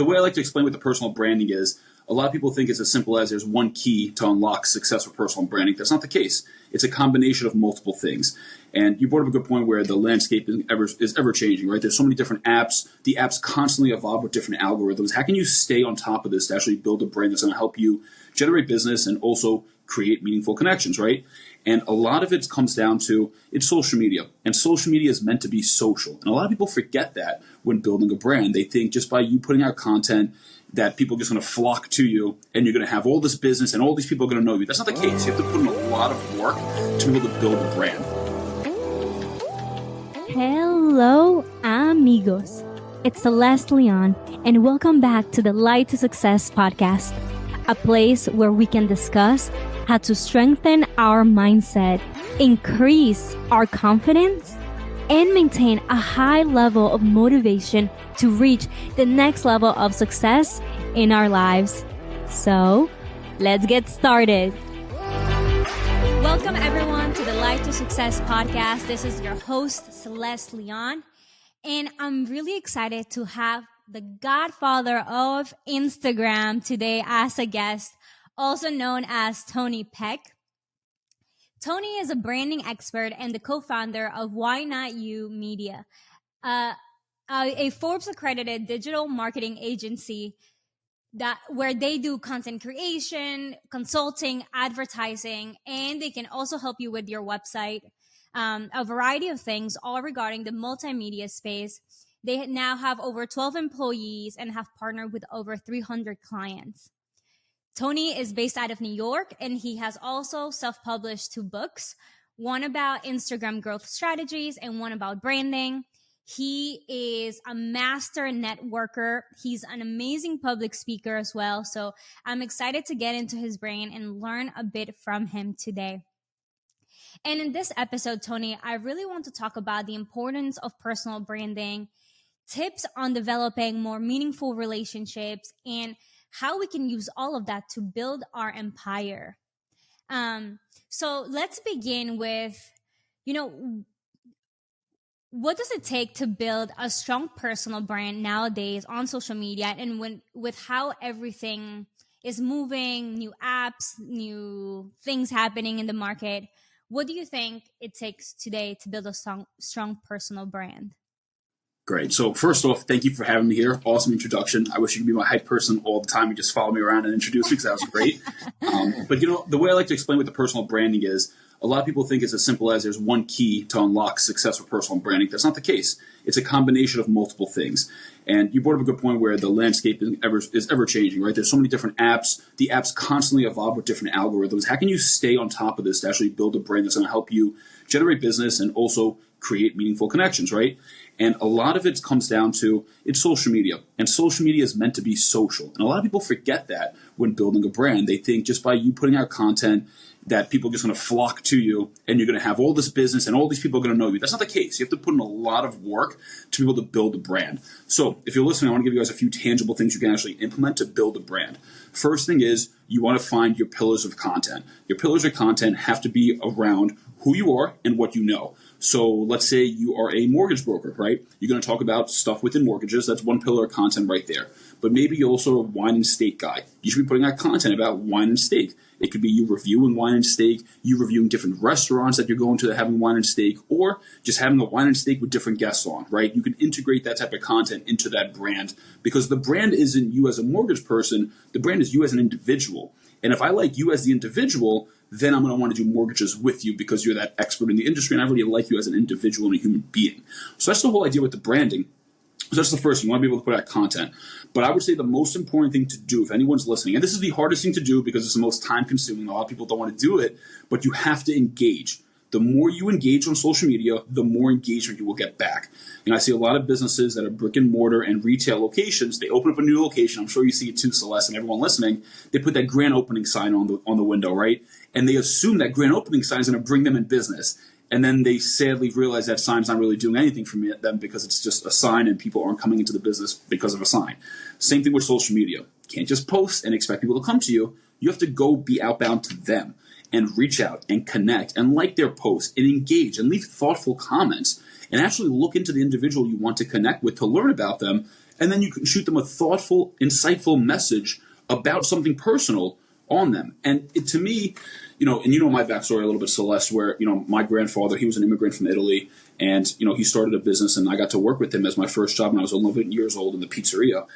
The way I like to explain what the personal branding is, a lot of people think it's as simple as there's one key to unlock success with personal branding. That's not the case. It's a combination of multiple things. And you brought up a good point where the landscape is ever changing, right? There's so many different apps. The apps constantly evolve with different algorithms. How can you stay on top of this to actually build a brand that's going to help you generate business and also create meaningful connections, right? And a lot of it comes down to it's social media. And social media is meant to be social. And a lot of people forget that when building a brand. They think just by you putting out content that people are just going to flock to you and you're going to have all this business and all these people are going to know you. That's not the case. You have to put in a lot of work to be able to build a brand. Hello, amigos. It's Celeste Leon, and welcome back to the Light to Success podcast, a place where we can discuss how to strengthen our mindset, increase our confidence, and maintain a high level of motivation to reach the next level of success in our lives. So, let's get started. Welcome everyone to the Light to Success podcast. This is your host, Celeste Leon, and I'm really excited to have the godfather of Instagram today as a guest, also known as Tony Pec. Tony is a branding expert and the co-founder of Why Not You Media, a Forbes-accredited digital marketing agency where they do content creation, consulting, advertising, and they can also help you with your website, a variety of things, all regarding the multimedia space. They now have over 12 employees and have partnered with over 300 clients. Tony is based out of New York, and he has also self-published 2 books, one about Instagram growth strategies and one about branding. He is a master networker. He's an amazing public speaker as well. So I'm excited to get into his brain and learn a bit from him today. And in this episode, Tony, I really want to talk about the importance of personal branding, tips on developing more meaningful relationships, and how we can use all of that to build our empire. So let's begin with, what does it take to build a strong personal brand nowadays on social media, and with how everything is moving, new apps, new things happening in the market? What do you think it takes today to build a strong personal brand? Great. So first off, thank you for having me here. Awesome introduction. I wish you could be my hype person all the time and just follow me around and introduce me because that was great. But the way I like to explain what the personal branding is, a lot of people think it's as simple as there's one key to unlock success with personal branding. That's not the case. It's a combination of multiple things. And you brought up a good point where the landscape is ever changing, right? There's so many different apps. The apps constantly evolve with different algorithms. How can you stay on top of this to actually build a brand that's going to help you generate business and also create meaningful connections, right? And a lot of it comes down to it's social media. And social media is meant to be social. And a lot of people forget that when building a brand. They think just by you putting out content that people are just going to flock to you and you're going to have all this business and all these people are going to know you. That's not the case. You have to put in a lot of work to be able to build a brand. So if you're listening, I want to give you guys a few tangible things you can actually implement to build a brand. First thing is you want to find your pillars of content. Your pillars of content have to be around who you are and what you know. So let's say you are a mortgage broker, right? You're going to talk about stuff within mortgages. That's one pillar of content right there. But maybe you're also a wine and steak guy. You should be putting out content about wine and steak. It could be you reviewing wine and steak, you reviewing different restaurants that you're going to that having wine and steak, or just having a wine and steak with different guests on, right? You can integrate that type of content into that brand because the brand isn't you as a mortgage person. The brand is you as an individual. And if I like you as the individual, then I'm going to want to do mortgages with you because you're that expert in the industry and I really like you as an individual and a human being. So that's the whole idea with the branding. So that's the first thing. You want to be able to put out content. But I would say the most important thing to do, if anyone's listening, and this is the hardest thing to do because it's the most time-consuming. A lot of people don't want to do it, but you have to engage. The more you engage on social media, the more engagement you will get back. And I see a lot of businesses that are brick and mortar and retail locations. They open up a new location. I'm sure you see it too, Celeste, and everyone listening. They put that grand opening sign on the window, right? And they assume that grand opening sign is going to bring them in business. And then they sadly realize that sign's not really doing anything for them because it's just a sign and people aren't coming into the business because of a sign. Same thing with social media. You can't just post and expect people to come to you. You have to go be outbound to them and reach out and connect and like their posts and engage and leave thoughtful comments and actually look into the individual you want to connect with to learn about them And then you can shoot them a thoughtful, insightful message about something personal on them. And to me, and my backstory a little bit, Celeste, where, my grandfather, he was an immigrant from Italy, and, he started a business, and I got to work with him as my first job when I was 11 years old in the pizzeria.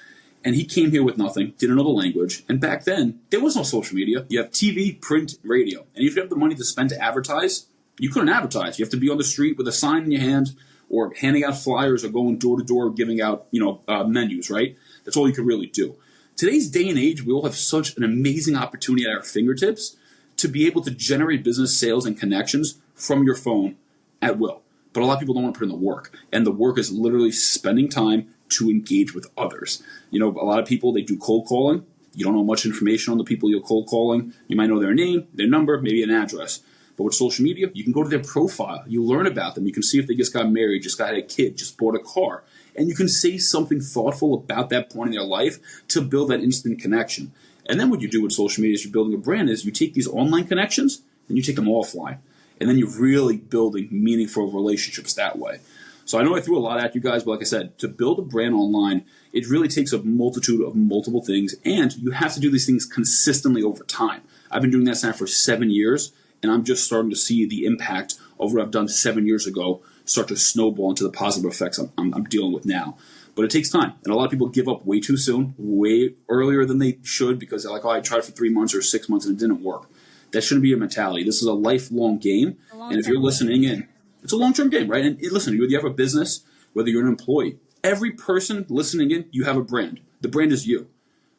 And he came here with nothing, didn't know the language. And back then, there was no social media. You have TV, print, radio. And if you have the money to spend to advertise, you couldn't advertise. You have to be on the street with a sign in your hand or handing out flyers or going door to door giving out, menus, right? That's all you could really do. Today's day and age, we all have such an amazing opportunity at our fingertips to be able to generate business, sales, and connections from your phone at will. But a lot of people don't want to put in the work. And the work is literally spending time to engage with others. A lot of people, they do cold calling. You don't know much information on the people you're cold calling. You might know their name, their number, maybe an address. But with social media, you can go to their profile. You learn about them. You can see if they just got married, just got a kid, just bought a car. And you can say something thoughtful about that point in their life to build that instant connection. And then what you do with social media as you're building a brand is you take these online connections and you take them offline. And then you're really building meaningful relationships that way. So I know I threw a lot at you guys, but like I said, to build a brand online, it really takes a multitude of multiple things. And you have to do these things consistently over time. I've been doing that now for 7 years, and I'm just starting to see the impact of what I've done 7 years ago start to snowball into the positive effects I'm dealing with now. But it takes time. And a lot of people give up way too soon, way earlier than they should, because they're like, I tried it for 3 months or 6 months and it didn't work. That shouldn't be your mentality. This is a lifelong game. And if you're listening in, it's a long-term game, right? And listen, whether you have a business, whether you're an employee, every person listening in, you have a brand. The brand is you.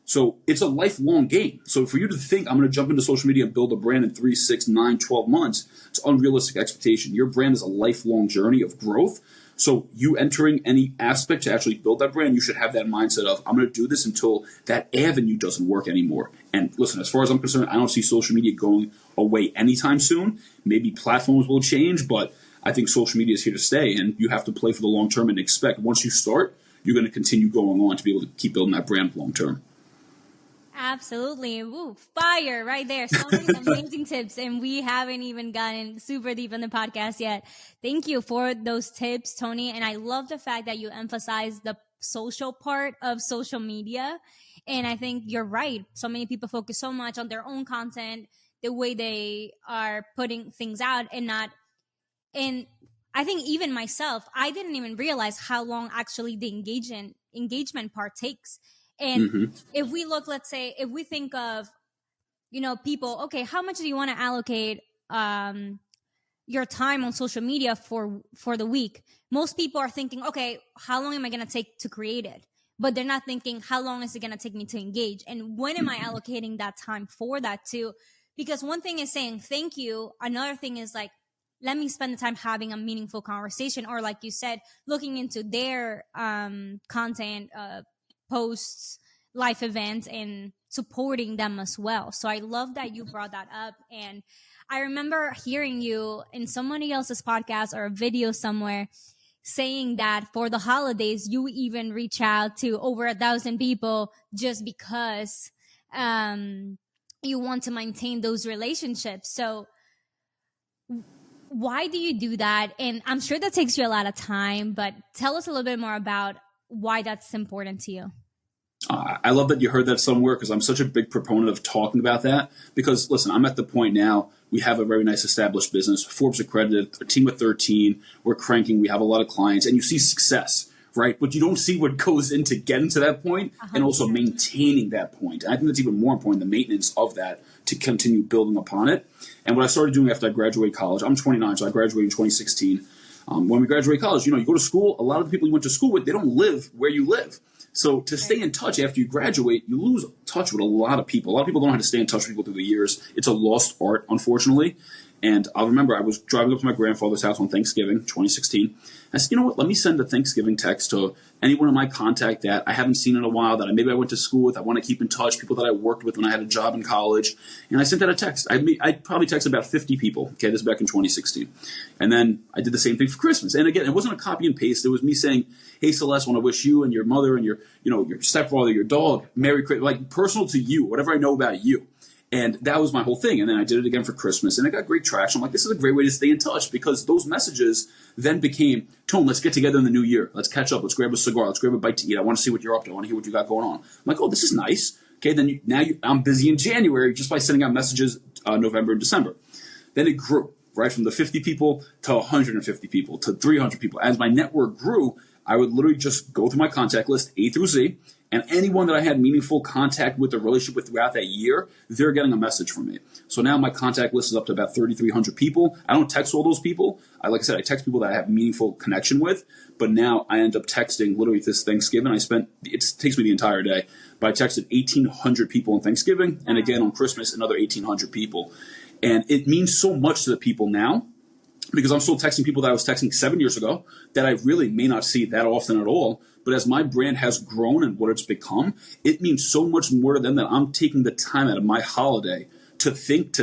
So it's a lifelong game. So for you to think I'm going to jump into social media and build a brand in 3, 6, 9, 12 months, it's an unrealistic expectation. Your brand is a lifelong journey of growth. So you entering any aspect to actually build that brand, you should have that mindset of, I'm going to do this until that avenue doesn't work anymore. And listen, as far as I'm concerned, I don't see social media going away anytime soon. Maybe platforms will change, but I think social media is here to stay, and you have to play for the long term and expect once you start, you're going to continue going on to be able to keep building that brand long term. Absolutely. Woo, fire right there. So many amazing tips, and we haven't even gotten super deep in the podcast yet. Thank you for those tips, Tony. And I love the fact that you emphasize the social part of social media. And I think you're right. So many people focus so much on their own content, the way they are putting things out, and I think even myself, I didn't even realize how long actually the engagement part takes. And if we look, let's say, if we think of, people, okay, how much do you want to allocate your time on social media for the week? Most people are thinking, okay, how long am I going to take to create it? But they're not thinking, how long is it going to take me to engage? And when am I allocating that time for that too? Because one thing is saying thank you. Another thing is like, let me spend the time having a meaningful conversation, or like you said, looking into their content, posts, life events, and supporting them as well. So I love that you brought that up. And I remember hearing you in somebody else's podcast or a video somewhere saying that for the holidays, you even reach out to over 1,000 people just because you want to maintain those relationships. So why do you do that? And I'm sure that takes you a lot of time, but tell us a little bit more about why that's important to you. I love that you heard that somewhere, because I'm such a big proponent of talking about that. Because listen, I'm at the point now, we have a very nice established business, Forbes-accredited, a team of 13, we're cranking, we have a lot of clients, and you see success, right? But you don't see what goes into getting to that point and also maintaining that point. And I think that's even more important, the maintenance of that, to continue building upon it. And what I started doing after I graduated college, I'm 29, so I graduated in 2016. When we graduate college, you go to school, a lot of the people you went to school with, they don't live where you live. So to stay in touch after you graduate, you lose touch with a lot of people. A lot of people don't know how to stay in touch with people through the years. It's a lost art, unfortunately. And I remember I was driving up to my grandfather's house on Thanksgiving, 2016. I said, you know what, let me send a Thanksgiving text to anyone in my contact that I haven't seen in a while, that maybe I went to school with, I want to keep in touch, people that I worked with when I had a job in college. And I sent out a text. I probably texted about 50 people. Okay, this is back in 2016. And then I did the same thing for Christmas. And again, it wasn't a copy and paste. It was me saying, hey, Celeste, I want to wish you and your mother and your stepfather, your dog, Merry Christmas, like personal to you, whatever I know about you. And that was my whole thing. And then I did it again for Christmas, and it got great traction. I'm like, this is a great way to stay in touch, because those messages then became, Tone, let's get together in the new year. Let's catch up. Let's grab a cigar. Let's grab a bite to eat. I want to see what you're up to. I want to hear what you got going on. I'm like, oh, this is nice. Okay, then I'm busy in January just by sending out messages November and December. Then it grew, right, from the 50 people to 150 people to 300 people. As my network grew, I would literally just go through my contact list, A through Z, and anyone that I had meaningful contact with or relationship with throughout that year, they're getting a message from me. So now my contact list is up to about 3,300 people. I don't text all those people. Like I said, I text people that I have meaningful connection with, but now I end up texting literally this Thanksgiving. It takes me the entire day, but I texted 1,800 people on Thanksgiving, and again on Christmas, another 1,800 people. And it means so much to the people now, because I'm still texting people that I was texting 7 years ago that I really may not see that often at all. But as my brand has grown and what it's become, it means so much more to them that I'm taking the time out of my holiday to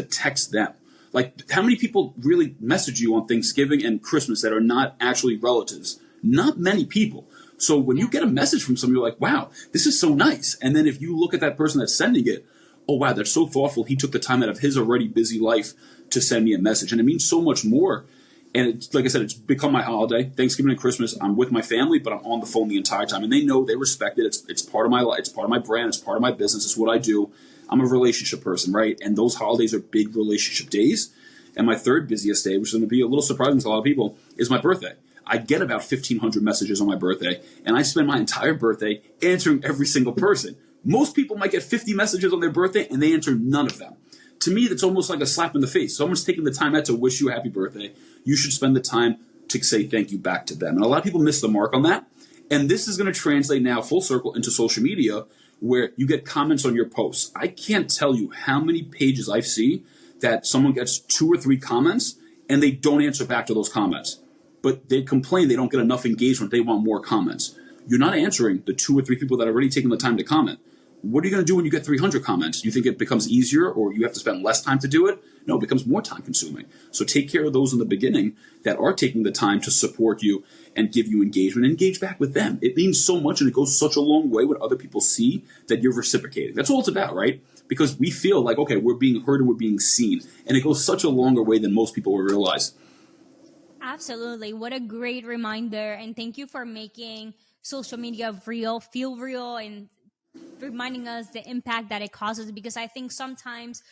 text them. Like, how many people really message you on Thanksgiving and Christmas that are not actually relatives? Not many people. So when you get a message from someone, you're like, wow, this is so nice. And then if you look at that person that's sending it, oh, wow, that's so thoughtful. He took the time out of his already busy life to send me a message. And it means so much more. And it's, like I said, it's become my holiday. Thanksgiving and Christmas, I'm with my family, but I'm on the phone the entire time. And they know, they respect it. It's part of my life. It's part of my brand. It's part of my business. It's what I do. I'm a relationship person, right? And those holidays are big relationship days. And my third busiest day, which is going to be a little surprising to a lot of people, is my birthday. I get about 1,500 messages on my birthday, and I spend my entire birthday answering every single person. Most people might get 50 messages on their birthday, and they answer none of them. To me, that's almost like a slap in the face. Someone's taking the time out to wish you a happy birthday. You should spend the time to say thank you back to them. And a lot of people miss the mark on that. And this is going to translate now full circle into social media, where you get comments on your posts. I can't tell you how many pages I see that someone gets 2 or 3 comments and they don't answer back to those comments. But they complain they don't get enough engagement. They want more comments. You're not answering the 2 or 3 people that are already taking the time to comment. What are you going to do when you get 300 comments? Do you think it becomes easier, or you have to spend less time to do it? No, it becomes more time consuming. So take care of those in the beginning that are taking the time to support you and give you engagement, and engage back with them. It means so much, and it goes such a long way when other people see that you're reciprocating. That's all it's about, right? Because we feel like, okay, we're being heard and we're being seen. And it goes such a longer way than most people will realize. Absolutely. What a great reminder. And thank you for making social media real, feel real, and reminding us the impact that it causes. Because I think sometimes,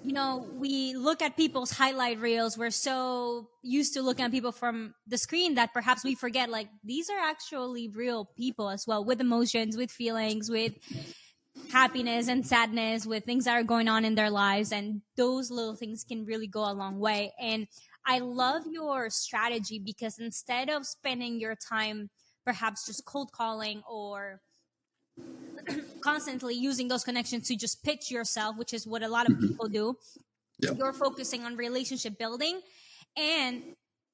we look at people's highlight reels. We're so used to looking at people from the screen that perhaps we forget, like, these are actually real people as well, with emotions, with feelings, with happiness and sadness, with things that are going on in their lives. And those little things can really go a long way. And I love your strategy, because instead of spending your time perhaps just cold calling or constantly using those connections to just pitch yourself, which is what a lot of people do, you're focusing on relationship building, and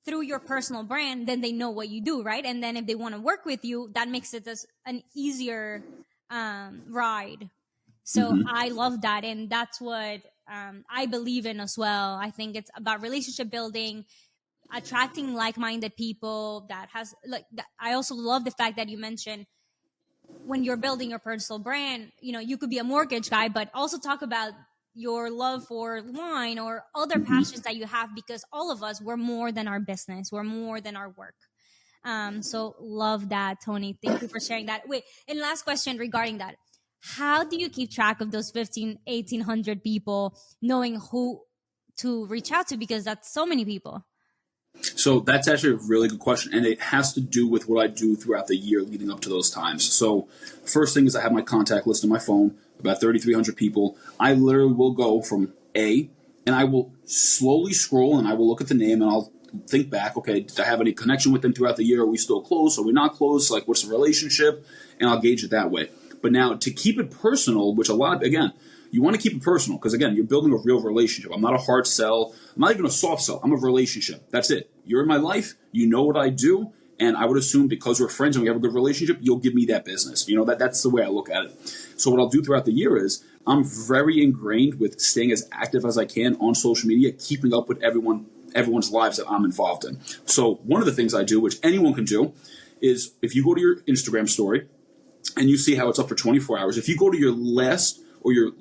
through your personal brand, then they know what you do, right? And then if they want to work with you, that makes it an easier ride. So I love that. And that's what I believe in as well. I think it's about relationship building, attracting like-minded people that has I also love the fact that you mentioned, when you're building your personal brand, you could be a mortgage guy, but also talk about your love for wine or other passions that you have, because all of us, we're more than our business. We're more than our work. So love that, Tony. Thank you for sharing that. Wait, and last question regarding that. How do you keep track of those 1,800 people, knowing who to reach out to? Because that's so many people. So that's actually a really good question, and it has to do with what I do throughout the year leading up to those times. So first thing is I have my contact list on my phone, about 3,300 people. I literally will go from A, and I will slowly scroll, and I will look at the name, and I'll think back, okay, did I have any connection with them throughout the year? Are we still close? Are we not close? Like, what's the relationship? And I'll gauge it that way. But now, to keep it personal, which again, you want to keep it personal, because, again, you're building a real relationship. I'm not a hard sell. I'm not even a soft sell. I'm a relationship. That's it. You're in my life. You know what I do. And I would assume, because we're friends and we have a good relationship, you'll give me that business. That's the way I look at it. So what I'll do throughout the year is I'm very ingrained with staying as active as I can on social media, keeping up with everyone's lives that I'm involved in. So one of the things I do, which anyone can do, is if you go to your Instagram story and you see how it's up for 24 hours, if you go to your last or your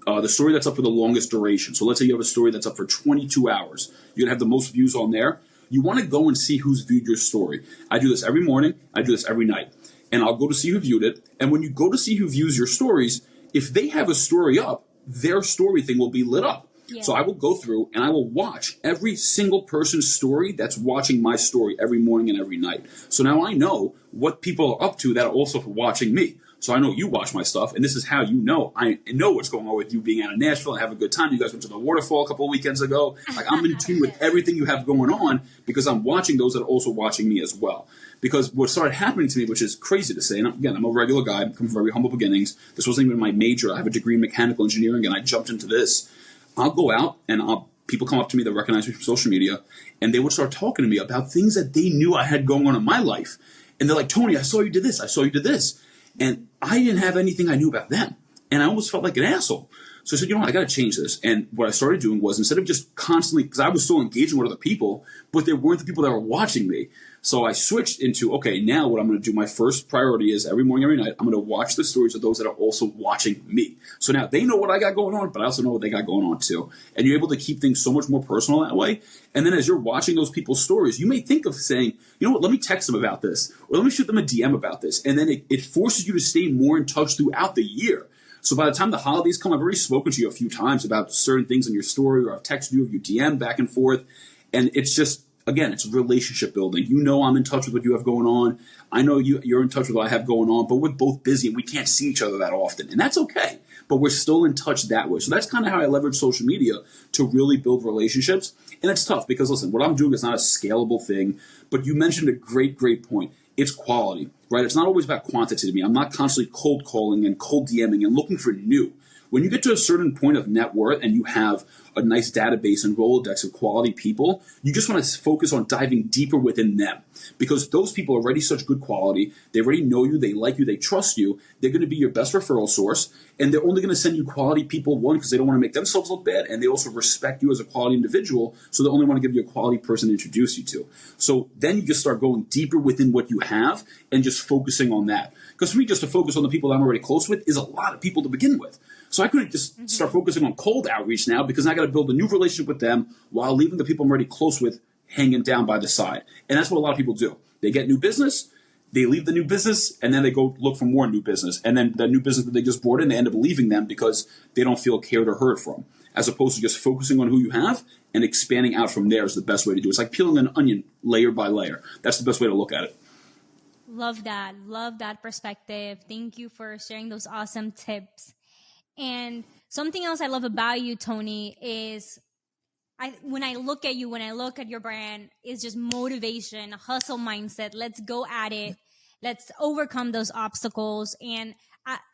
the story that's up for the longest duration. So let's say you have a story that's up for 22 hours. You're going to have the most views on there. You want to go and see who's viewed your story. I do this every morning. I do this every night. And I'll go to see who viewed it. And when you go to see who views your stories, if they have a story up, their story thing will be lit up. Yeah. So I will go through and I will watch every single person's story that's watching my story every morning and every night. So now I know what people are up to that are also watching me. So I know you watch my stuff, and this is how you know. I know what's going on with you being out of Nashville and having a good time. You guys went to the waterfall a couple of weekends ago. Like, I'm in tune with everything you have going on because I'm watching those that are also watching me as well. Because what started happening to me, which is crazy to say, and again, I'm a regular guy, I come from very humble beginnings. This wasn't even my major. I have a degree in mechanical engineering, and I jumped into this. I'll go out, and people come up to me that recognize me from social media, and they would start talking to me about things that they knew I had going on in my life. And they're like, Tony, I saw you did this. I saw you did this. And I didn't have anything I knew about them. And I almost felt like an asshole. So I said, you know what, I got to change this. And what I started doing was, instead of just constantly, because I was still engaging with other people, but they weren't the people that were watching me. So I switched into, okay, now what I'm going to do, my first priority is every morning, every night, I'm going to watch the stories of those that are also watching me. So now they know what I got going on, but I also know what they got going on too. And you're able to keep things so much more personal that way. And then as you're watching those people's stories, you may think of saying, you know what, let me text them about this, or let me shoot them a DM about this. And then it forces you to stay more in touch throughout the year. So by the time the holidays come, I've already spoken to you a few times about certain things in your story, or I've texted you, or you DM back and forth. And it's just, again, it's relationship building. You know I'm in touch with what you have going on. I know you're in touch with what I have going on, but we're both busy and we can't see each other that often. And that's okay, but we're still in touch that way. So that's kind of how I leverage social media to really build relationships. And it's tough because, listen, what I'm doing is not a scalable thing, but you mentioned a great point. It's quality, right? It's not always about quantity to me. I'm not constantly cold calling and cold DMing and looking for new. When you get to a certain point of net worth and you have a nice database and Rolodex of quality people, you just want to focus on diving deeper within them, because those people are already such good quality. They already know you. They like you. They trust you. They're going to be your best referral source, and they're only going to send you quality people, one, because they don't want to make themselves look bad, and they also respect you as a quality individual, so they only want to give you a quality person to introduce you to. So then you just start going deeper within what you have and just focusing on that. Because for me, just to focus on the people that I'm already close with is a lot of people to begin with. So I couldn't just start focusing on cold outreach now, because I got to build a new relationship with them while leaving the people I'm already close with hanging down by the side. And that's what a lot of people do. They get new business, they leave the new business, and then they go look for more new business. And then the new business that they just brought in, they end up leaving them because they don't feel cared or heard from, as opposed to just focusing on who you have and expanding out from there is the best way to do it. It's like peeling an onion layer by layer. That's the best way to look at it. Love that. Love that perspective. Thank you for sharing those awesome tips. And something else I love about you, Tony, is when I look at you, when I look at your brand, is just motivation, hustle mindset. Let's go at it. Let's overcome those obstacles. And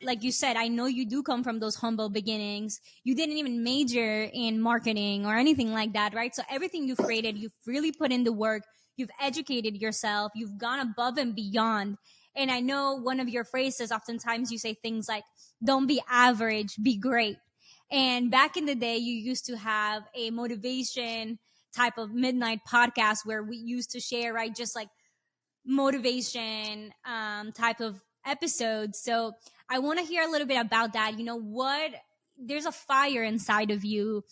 like you said, I know you do come from those humble beginnings. You didn't even major in marketing or anything like that, right? So everything you've created, you've really put in the work. You've educated yourself. You've gone above and beyond. And I know one of your phrases, oftentimes you say things like, don't be average, be great. And back in the day, you used to have a motivation type of midnight podcast where we used to share, right, just like motivation type of episodes. So I want to hear a little bit about that. You know, there's a fire inside of you.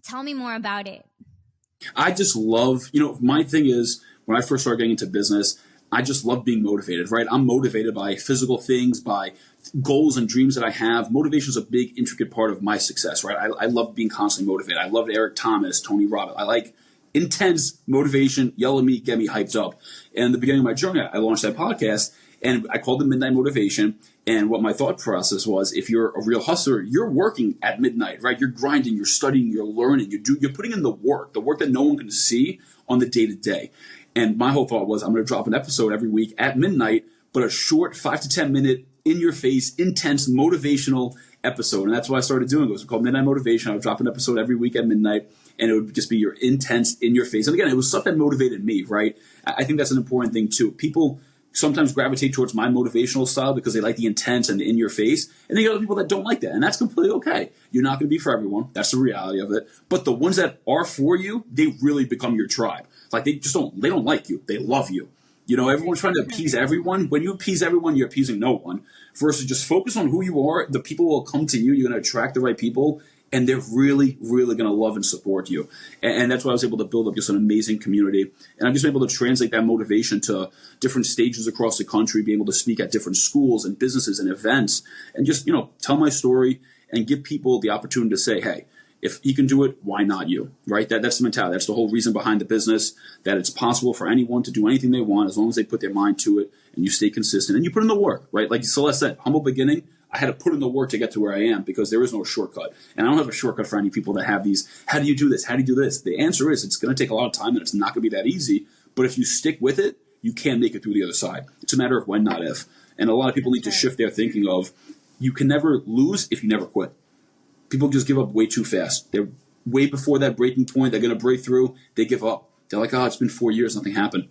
Tell me more about it. I just love, my thing is, when I first started getting into business, I just love being motivated, right? I'm motivated by physical things, by goals and dreams that I have. Motivation is a big, intricate part of my success, right? I love being constantly motivated. I love Eric Thomas, Tony Robbins. I like intense motivation, yell at me, get me hyped up. And in the beginning of my journey, I launched that podcast, and I called it Midnight Motivation. And what my thought process was, if you're a real hustler, you're working at midnight, right? You're grinding, you're studying, you're learning, you're putting in the work that no one can see on the day-to-day. And my whole thought was, I'm going to drop an episode every week at midnight, but a short 5 to 10 minute, in-your-face, intense, motivational episode. And that's what I started doing. It was called Midnight Motivation. I would drop an episode every week at midnight, and it would just be your intense, in-your-face. And again, it was stuff that motivated me, right? I think that's an important thing too. People sometimes gravitate towards my motivational style because they like the intense and the in-your-face. And then you got other people that don't like that. And that's completely okay. You're not going to be for everyone. That's the reality of it. But the ones that are for you, they really become your tribe. Like they don't like you. They love you. Everyone's trying to appease everyone. When you appease everyone, you're appeasing no one. Versus just focus on who you are. The people will come to you. You're going to attract the right people, and they're really, really going to love and support you. And that's why I was able to build up just an amazing community. And I'm just able to translate that motivation to different stages across the country, be able to speak at different schools and businesses and events, and just, tell my story and give people the opportunity to say, hey, if he can do it, why not you, right? That's the mentality. That's the whole reason behind the business, that it's possible for anyone to do anything they want as long as they put their mind to it and you stay consistent and you put in the work, right? Like Celeste said, humble beginning, I had to put in the work to get to where I am because there is no shortcut. And I don't have a shortcut for any people that have these, how do you do this? How do you do this? The answer is it's going to take a lot of time and it's not going to be that easy. But if you stick with it, you can make it through the other side. It's a matter of when, not if. And a lot of people need to shift their thinking of you can never lose if you never quit. People just give up way too fast. They're way before that breaking point. They're going to break through. They give up. They're like, it's been 4 years. Nothing happened.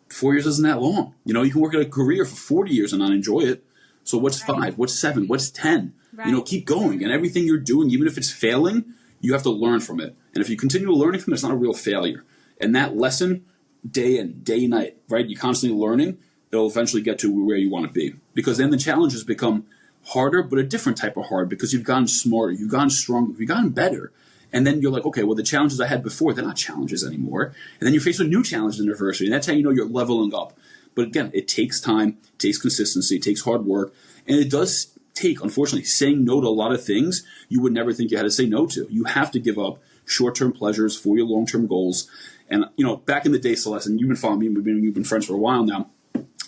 4 years isn't that long. You can work at a career for 40 years and not enjoy it. So what's 5? What's 7? What's 10? Right. Keep going. And everything you're doing, even if it's failing, you have to learn from it. And if you continue learning from it, it's not a real failure. And that lesson, day and night, right? You're constantly learning. It'll eventually get to where you want to be. Because then the challenges become harder, but a different type of hard because you've gotten smarter, you've gotten stronger, you've gotten better. And then you're like, okay, well, the challenges I had before, they're not challenges anymore. And then you face a new challenge in adversity. And that's how you know you're leveling up. But again, it takes time, it takes consistency, it takes hard work. And it does take, unfortunately, saying no to a lot of things you would never think you had to say no to. You have to give up short-term pleasures for your long-term goals. And, back in the day, Celeste, and you've been following me, you've been friends for a while now,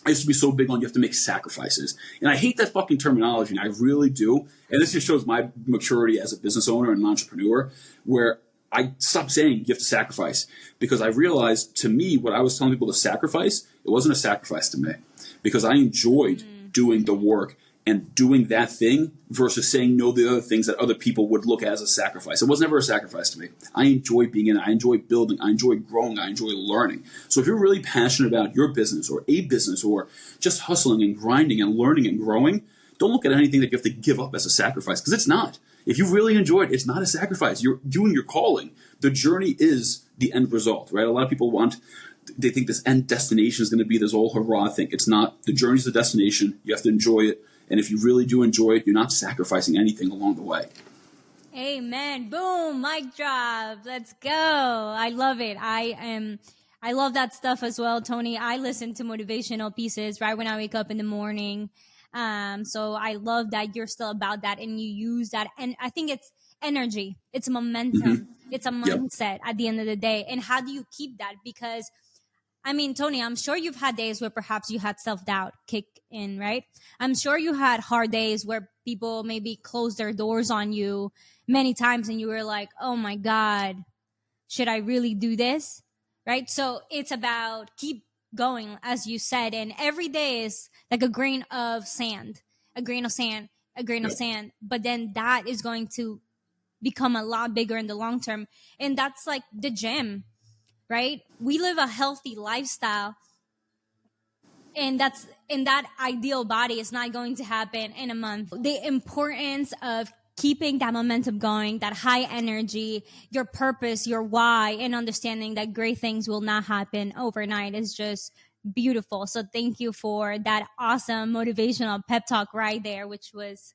I used to be so big on you have to make sacrifices. And I hate that fucking terminology, and I really do. And this just shows my maturity as a business owner and an entrepreneur, where I stopped saying you have to sacrifice because I realized, to me, what I was telling people to sacrifice, it wasn't a sacrifice to me because I enjoyed doing the work and doing that thing versus saying no to the other things that other people would look at as a sacrifice. It was never a sacrifice to me. I enjoy being in it. I enjoy building. I enjoy growing. I enjoy learning. So if you're really passionate about your business or a business or just hustling and grinding and learning and growing, don't look at anything that you have to give up as a sacrifice because it's not. If you really enjoy it, it's not a sacrifice. You're doing your calling. The journey is the end result, right? A lot of people they think this end destination is going to be this all hurrah thing. It's not. The journey's the destination. You have to enjoy it. And if you really do enjoy it, you're not sacrificing anything along the way. Amen. Boom. Mic drop. Let's go. I love it. I love that stuff as well, Tony. I listen to motivational pieces right when I wake up in the morning. So I love that you're still about that and you use that. And I think it's energy. It's momentum. Mm-hmm. It's a mindset at the end of the day. And how do you keep that? Because Tony, I'm sure you've had days where perhaps you had self-doubt kick in, right? I'm sure you had hard days where people maybe closed their doors on you many times and you were like, oh my God, should I really do this? Right? So it's about keep going, as you said, and every day is like a grain of sand. But then that is going to become a lot bigger in the long term. And that's like the gym. Right? We live a healthy lifestyle and that ideal body is not going to happen in a month. The importance of keeping that momentum going, that high energy, your purpose, your why, and understanding that great things will not happen overnight is just beautiful. So thank you for that awesome motivational pep talk right there, which was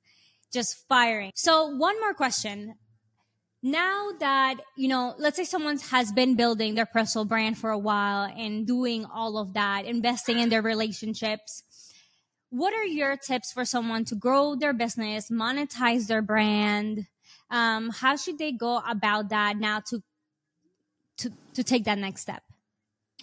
just firing. So one more question. Now that, let's say someone has been building their personal brand for a while and doing all of that, investing in their relationships, what are your tips for someone to grow their business, monetize their brand? How should they go about that now to take that next step?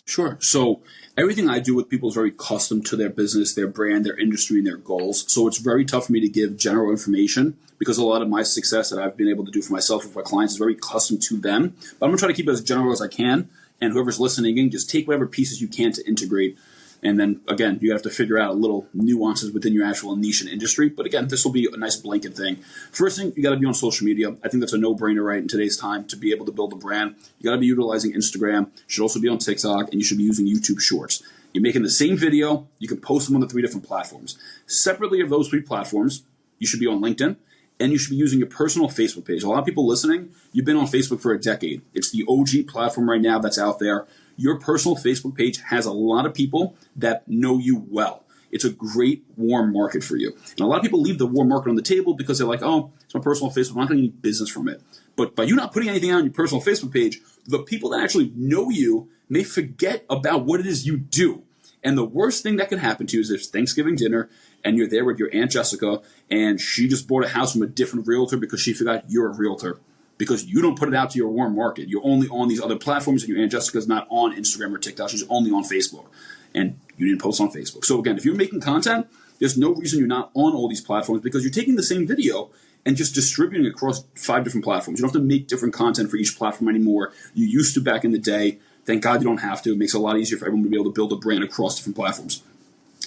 Sure. So everything I do with people is very custom to their business, their brand, their industry, and their goals. So it's very tough for me to give general information because a lot of my success that I've been able to do for myself and for my clients is very custom to them. But I'm going to try to keep it as general as I can. And whoever's listening in, just take whatever pieces you can to integrate. And then, again, you have to figure out little nuances within your actual niche and industry. But again, this will be a nice blanket thing. First thing, you got to be on social media. I think that's a no-brainer, right, in today's time to be able to build a brand. You got to be utilizing Instagram. You should also be on TikTok, and you should be using YouTube Shorts. You're making the same video. You can post them on the 3 different platforms. Separately of those 3 platforms, you should be on LinkedIn, and you should be using your personal Facebook page. A lot of people listening, you've been on Facebook for a decade. It's the OG platform right now that's out there. your personal Facebook page has a lot of people that know you well. It's a great warm market for you. And a lot of people leave the warm market on the table because they're like, oh, it's my personal Facebook. I'm not going to get business from it. But by you not putting anything on your personal Facebook page, the people that actually know you may forget about what it is you do. And the worst thing that can happen to you is there's Thanksgiving dinner and you're there with your Aunt Jessica and she just bought a house from a different realtor because she forgot you're a realtor. Because you don't put it out to your warm market. You're only on these other platforms and your Aunt Jessica's not on Instagram or TikTok. She's only on Facebook. And you didn't post on Facebook. So again, if you're making content, there's no reason you're not on all these platforms because you're taking the same video and just distributing it across 5 different platforms. You don't have to make different content for each platform anymore. You used to back in the day. Thank God you don't have to. It makes it a lot easier for everyone to be able to build a brand across different platforms.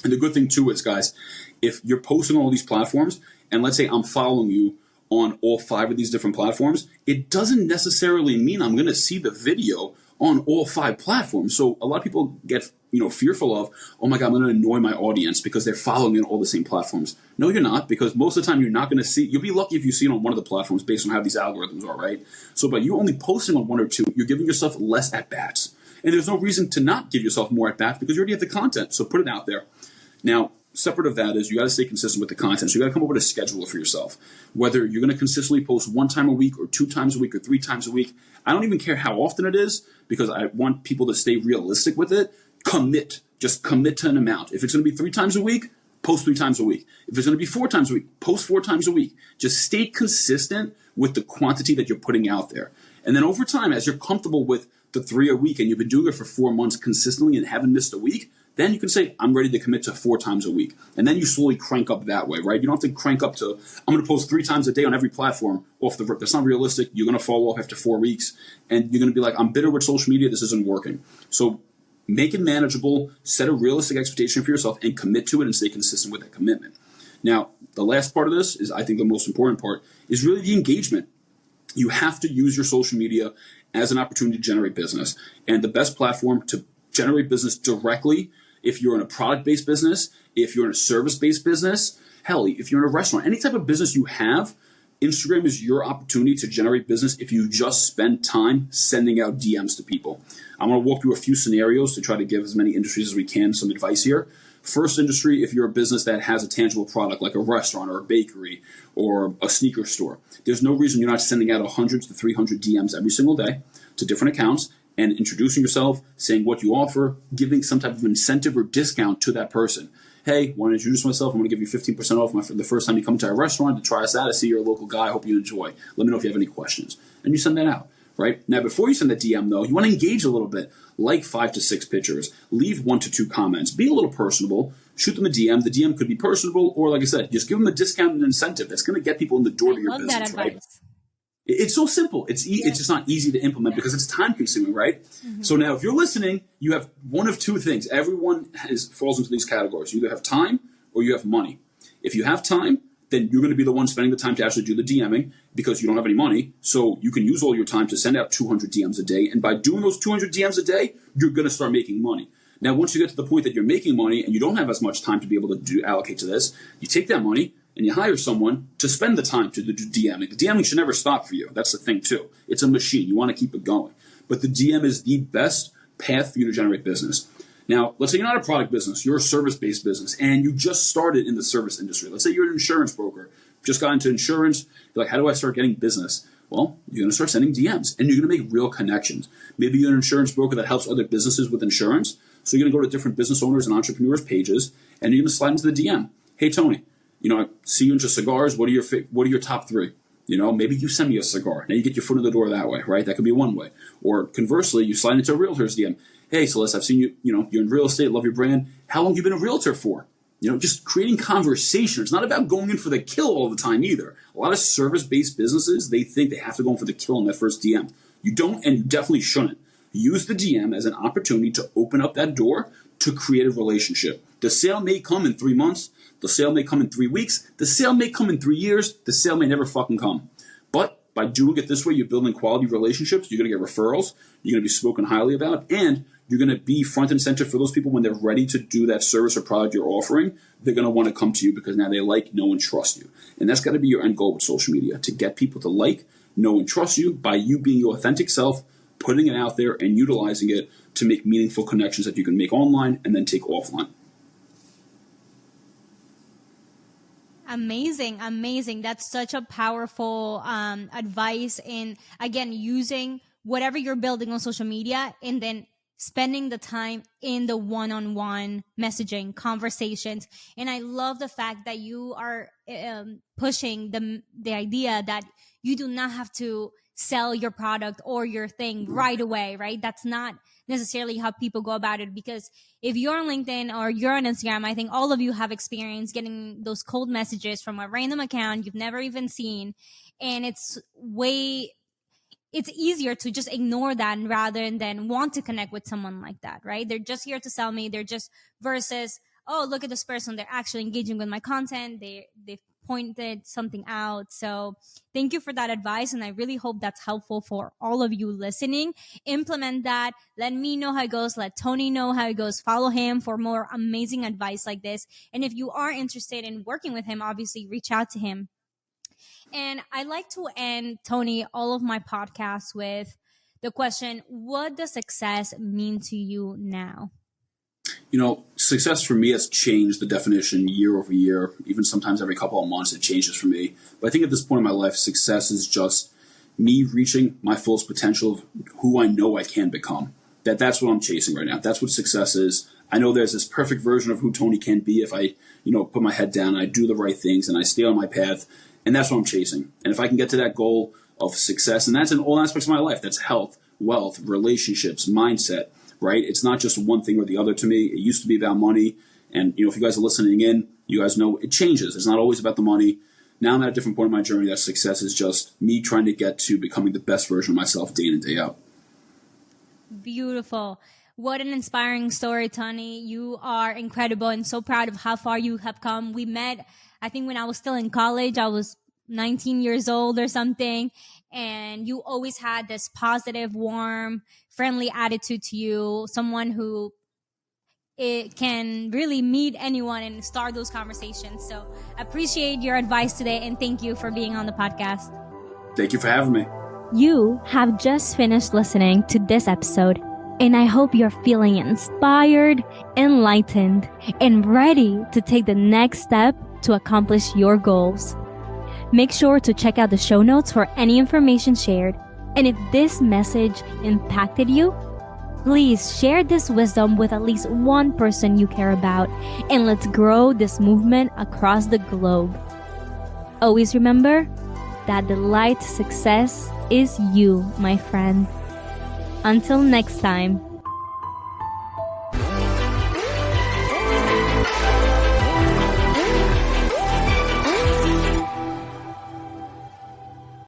And the good thing too is, guys, if you're posting on all these platforms, and let's say I'm following you on all 5 of these different platforms, it doesn't necessarily mean I'm going to see the video on all 5 platforms. So a lot of people get fearful of, oh my God, I'm going to annoy my audience because they're following me on all the same platforms. No, you're not, because most of the time you're not going to see, you'll be lucky if you see it on one of the platforms based on how these algorithms are, right? So by you only posting on 1 or 2, you're giving yourself less at-bats. And there's no reason to not give yourself more at-bats because you already have the content. So put it out there. Now, separate of that is you got to stay consistent with the content. So you got to come up with a schedule for yourself. Whether you're going to consistently post 1 time a week or 2 times a week or 3 times a week. I don't even care how often it is because I want people to stay realistic with it. Commit. Just commit to an amount. If it's going to be 3 times a week, post 3 times a week. If it's going to be 4 times a week, post 4 times a week. Just stay consistent with the quantity that you're putting out there. And then over time, as you're comfortable with the 3 a week and you've been doing it for 4 months consistently and haven't missed a week, then you can say, I'm ready to commit to 4 times a week. And then you slowly crank up that way, right? You don't have to crank up to, I'm going to post 3 times a day on every platform off the rip. That's not realistic. You're going to fall off after 4 weeks. And you're going to be like, I'm bitter with social media. This isn't working. So make it manageable, set a realistic expectation for yourself, and commit to it and stay consistent with that commitment. Now, the last part of this is, I think the most important part, is really the engagement. You have to use your social media as an opportunity to generate business. And the best platform to generate business directly, if you're in a product-based business, if you're in a service-based business, hell, if you're in a restaurant, any type of business you have, Instagram is your opportunity to generate business if you just spend time sending out DMs to people. I'm going to walk through a few scenarios to try to give as many industries as we can some advice here. First industry, if you're a business that has a tangible product like a restaurant or a bakery or a sneaker store, there's no reason you're not sending out 100 to 300 DMs every single day to different accounts and introducing yourself, saying what you offer, giving some type of incentive or discount to that person. Hey, want to introduce myself? I'm going to give you 15% off the first time you come to our restaurant to try us out. I see you're a local guy. I hope you enjoy. Let me know if you have any questions. And you send that out, right? Now, before you send that DM, though, you want to engage a little bit. Like 5 to 6 pictures. Leave 1 to 2 comments. Be a little personable. Shoot them a DM. The DM could be personable, or like I said, just give them a discount and incentive. That's going to get people in the door to your business, right? It's so simple. It's just not easy to implement because it's time consuming, right? Mm-hmm. So now if you're listening, you have one of 2 things. Everyone falls into these categories. You either have time or you have money. If you have time, then you're going to be the one spending the time to actually do the DMing because you don't have any money. So you can use all your time to send out 200 DMs a day. And by doing those 200 DMs a day, you're going to start making money. Now, once you get to the point that you're making money and you don't have as much time to be able to allocate to this, you take that money and you hire someone to spend the time to do DMing. The DMing should never stop for you. That's the thing, too. It's a machine. You want to keep it going. But the DM is the best path for you to generate business. Now, let's say you're not a product business. You're a service-based business, and you just started in the service industry. Let's say you're an insurance broker. Just got into insurance. You're like, how do I start getting business? Well, you're going to start sending DMs, and you're going to make real connections. Maybe you're an insurance broker that helps other businesses with insurance. So you're going to go to different business owners and entrepreneurs' pages, and you're going to slide into the DM. Hey, Tony, I see you into cigars. What are your top 3? Maybe you send me a cigar. Now you get your foot in the door that way, right? That could be one way. Or conversely, you slide into a realtor's DM. Hey, Celeste, I've seen you, you're in real estate, love your brand. How long have you been a realtor for? Just creating conversation. It's not about going in for the kill all the time either. A lot of service-based businesses, they think they have to go in for the kill in that first DM. You don't, and you definitely shouldn't. Use the DM as an opportunity to open up that door to create a relationship. The sale may come in 3 months. The sale may come in 3 weeks. The sale may come in 3 years. The sale may never fucking come. But by doing it this way, you're building quality relationships. You're going to get referrals. You're going to be spoken highly about. And you're going to be front and center for those people when they're ready to do that service or product you're offering. They're going to want to come to you because now they like, know, and trust you. And that's got to be your end goal with social media, to get people to like, know, and trust you by you being your authentic self, putting it out there and utilizing it to make meaningful connections that you can make online and then take offline. Amazing. That's such a powerful advice. And again, using whatever you're building on social media and then spending the time in the one-on-one messaging conversations. And I love the fact that you are pushing the idea that you do not have to sell your product or your thing right away, right? That's not necessarily how people go about it, because if you're on LinkedIn or you're on Instagram, I think all of you have experienced getting those cold messages from a random account you've never even seen. And it's easier to just ignore that rather than want to connect with someone like that, right? They're just here to sell me. They're just versus, oh, look at this person. They're actually engaging with my content. They've pointed something out. So thank you for that advice. And I really hope that's helpful for all of you listening. Implement that. Let me know how it goes. Let Tony know how it goes. Follow him for more amazing advice like this. And if you are interested in working with him, obviously reach out to him. And I like to end, Tony, all of my podcasts with the question, what does success mean to you now? Success for me has changed the definition year over year. Even sometimes every couple of months it changes for me. But I think at this point in my life, success is just me reaching my fullest potential of who I know I can become. That's what I'm chasing right now. That's what success is. I know there's this perfect version of who Tony can be if I, put my head down and I do the right things and I stay on my path. And that's what I'm chasing. And if I can get to that goal of success, and that's in all aspects of my life, that's health, wealth, relationships, mindset, right? It's not just one thing or the other to me. It used to be about money. And, if you guys are listening in, you guys know it changes. It's not always about the money. Now I'm at a different point in my journey that success is just me trying to get to becoming the best version of myself day in and day out. Beautiful. What an inspiring story, Tony. You are incredible and so proud of how far you have come. We met, I think, when I was still in college. I was 19 years old or something. And you always had this positive, warm, friendly attitude to you. Someone who it can really meet anyone and start those conversations. So appreciate your advice today. And thank you for being on the podcast. Thank you for having me. You have just finished listening to this episode. And I hope you're feeling inspired, enlightened, and ready to take the next step to accomplish your goals. Make sure to check out the show notes for any information shared. And if this message impacted you, please share this wisdom with at least one person you care about. And let's grow this movement across the globe. Always remember that the light to success is you, my friend. Until next time.